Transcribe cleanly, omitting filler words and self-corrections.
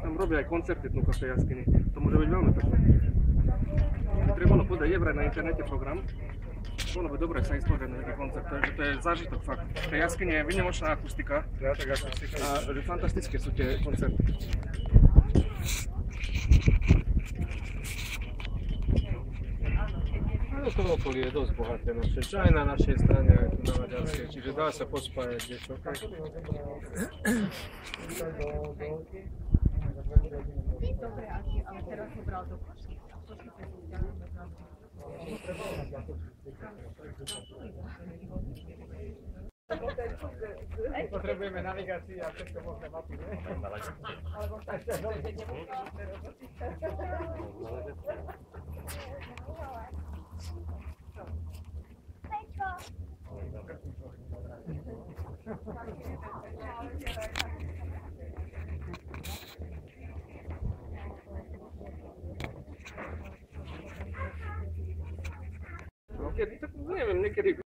Tam robia aj koncerty dnuka v tej jaskyni. To môže byť veľmi pekné. Treba povedať, je vraj na internete program. Bolo by dobre sa ísť pozrieť na taký koncert, to je zážitok fakt. V tej jaskyni je výnimočná akustika. Ja, tak akustika. A že fantastické sú tie koncerty. No to okolie je dosť bohaté naše, čo aj na našej strane, aj tu na maďarskej, čiže dá sa pospájať niečo. Dobre, ale teraz ho bral do Košic. Potrebujeme navigáciu a všetko možné mapy, ne? Alebo tak sa No, keď, tak neviem, niekedy